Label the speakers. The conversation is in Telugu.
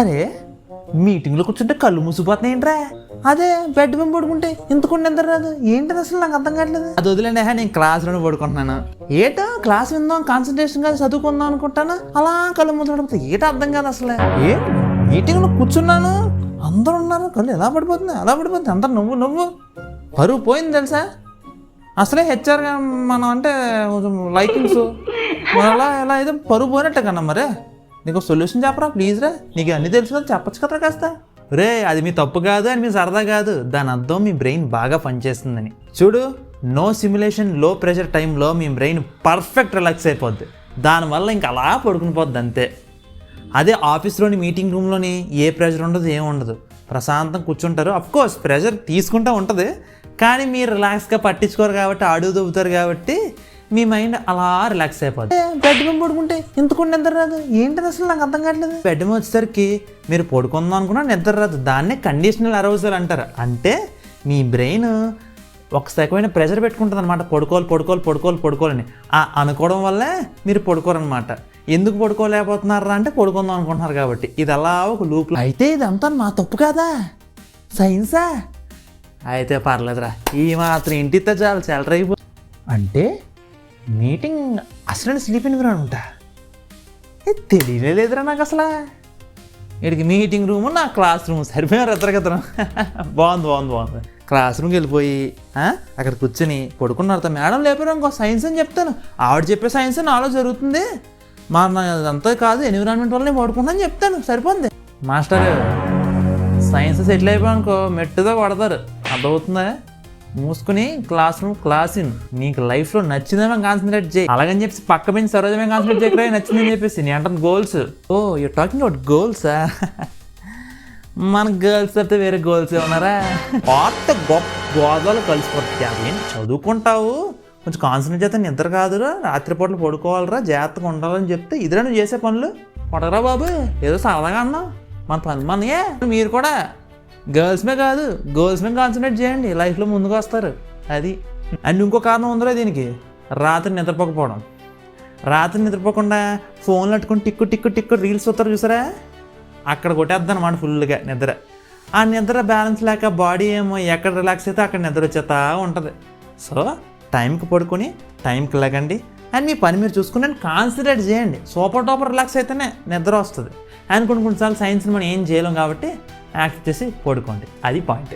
Speaker 1: అరే మీటింగ్లో కూర్చుంటే కళ్ళు మూసిపోతున్నాయి ఏంట్రా? అదే బెడ్ మీద పడుకుంటే ఇంతకుండా ఎంత రాదు ఏంటది అసలు నాకు అర్థం కావట్లేదు. అది వదిలేండి, నేను క్లాస్లోనే పడుకుంటున్నాను. ఏటో క్లాస్ విందాం కాన్సన్ట్రేషన్ కాదు చదువుకుందాం అనుకుంటాను, అలా కళ్ళు మూసి పడిపోతాయి. ఏటో అర్థం కాదు అసలు. మీటింగ్లో కూర్చున్నాను, అందరూ ఉన్నారు, కళ్ళు ఎలా పడిపోతుంది అలా పడిపోతుంది, అందరు నువ్వు పరువు పోయింది తెలుసా. అసలే హెచ్ఆర్గా మనం అంటే కొంచెం లైకింగ్స్ అలా ఎలా అయితే పరువు పోయినట్టే కన్నా. మరే నీకు సొల్యూషన్ చెప్పరా ప్లీజ్ రా, నీకు అన్నీ తెలుసు కదా చెప్పచ్చు కదా కాస్త. రే అది మీ తప్పు కాదు అని మీ సరదా కాదు, దాని అర్థం మీ బ్రెయిన్ బాగా పనిచేస్తుందని. చూడు, నో సిమ్యులేషన్ లో ప్రెషర్ టైంలో మీ బ్రెయిన్ పర్ఫెక్ట్ రిలాక్స్ అయిపోద్ది, దానివల్ల ఇంకా అలా పడుకుని పోద్ది అంతే. అదే ఆఫీస్లోని మీటింగ్ రూమ్లోని ఏ ప్రెషర్ ఉండదు, ఏం ఉండదు, ప్రశాంతం కూర్చుంటారు. అఫ్కోర్స్ ప్రెషర్ తీసుకుంటూ ఉంటుంది, కానీ మీరు రిలాక్స్గా పట్టించుకోరు కాబట్టి, అడుగు దొబ్బుతారు కాబట్టి మీ మైండ్ అలా రిలాక్స్ అయిపోద్ది. బెడ్ మీద పడుకుంటే ఇంతకుండా నిద్ర రాదు ఏంటది అసలు నాకు అర్థం కావట్లేదు. బెడ్ మీద వచ్చేసరికి మీరు పడుకుందాం అనుకున్నా నిద్ర రాదు, దాన్నే కండిషనల్ అరౌజల్ అంటారు. అంటే మీ బ్రెయిన్ ఒక రకమైన ప్రెషర్ పెట్టుకుంటుంది అనమాట, పడుకోవాలని. అనుకోవడం వల్లే మీరు పడుకోరనమాట. ఎందుకు పడుకోలేకపోతున్నారా అంటే పడుకుందాం అనుకుంటున్నారు కాబట్టి. ఇది అలా ఒక లూప్. అయితే ఇదంతా మా తప్పు కాదా? సైన్సా? అయితే పర్లేదురా, ఈ మాత్రం ఇంటితో చాలు సెలరీ అయిపో. అంటే మీటింగ్ అసలు స్లీప్ ఎన్విరాన్మెంట్ ఉంటా తెలియలేదురా నాకు అసలు. వీడికి మీటింగ్ రూమ్ నా క్లాస్ రూమ్ సరిపోయారు ఎత్తరగతనం. బాగుంది. క్లాస్ రూమ్కి వెళ్ళిపోయి అక్కడ కూర్చొని పడుకున్నారు. మేడం లేపారు ఇంకో సైన్స్ అని చెప్తాను, ఆవిడ చెప్పే సైన్స్ నాలో జరుగుతుంది, అంతా కాదు ఎన్విరాన్మెంట్ వల్ల నేను పడుకుంటాను చెప్తాను, సరిపోద్ది. మాస్టర్ సైన్స్ సెటిల్ అయిపోయానుకో మెట్టుతో కొడతారు, అర్థమవుతుందా? మూసుకుని క్లాస్ రూమ్ క్లాసిన్ నీకు లైఫ్లో నచ్చిందేమో కాన్సన్ట్రేట్ చేయి. అలాగని చెప్పి పక్క పెంచి సరోజమే కాన్సన్ట్రేట్ చేయకరా నచ్చిందని చెప్పేసి నీ అంటాను goals. Oh you talking about గోల్సా? మన గర్ల్స్ అయితే వేరే గోల్స్ ఏమన్నారా? కొత్త గొప్ప గోదాలు కలిసిపోతాయి. ఏంటి చదువుకుంటావు, కొంచెం కాన్సన్ట్రేట్ చేస్తే నిద్ర కాదురా, రాత్రిపూటలు పడుకోవాలరా, జాగ్రత్తగా ఉండాలని చెప్తే ఇదిరా నువ్వు చేసే పనులు. పడగరా బాబు, ఏదో సరదాగా అన్నావు, మన పని మనయే. మీరు కూడా గర్ల్స్ మీద కాదు గర్ల్స్ మీద కాన్సన్ట్రేట్ చేయండి, లైఫ్లో ముందుకు వస్తారు. అది. అండ్ ఇంకో కారణం ఉందిరా దీనికి, రాత్రి నిద్రపోకపోవడం. రాత్రి నిద్రపోకుండా ఫోన్లు అట్టుకుని టిక్కు రీల్స్ చూస్తారు చూసారా, అక్కడ కొట్టేద్దాం అన్నమాట ఫుల్గా నిద్ర. ఆ నిద్ర బ్యాలెన్స్ లేక బాడీ ఏమో ఎక్కడ రిలాక్స్ అయితే అక్కడ నిద్ర వచ్చేస్తా ఉంటుంది. సో టైంకి పడుకొని టైంకి లేకండి, అండ్ మీ పని మీరు చూసుకుని కాన్సన్ట్రేట్ చేయండి. సూపర్ రిలాక్స్ అయితేనే నిద్ర వస్తుంది. అండ్ కొన్నిసార్లు సైన్స్ని మనం ఏం చేయలేం కాబట్టి యాక్ట్ చేసి పడుకోండి, అది పాయింట్.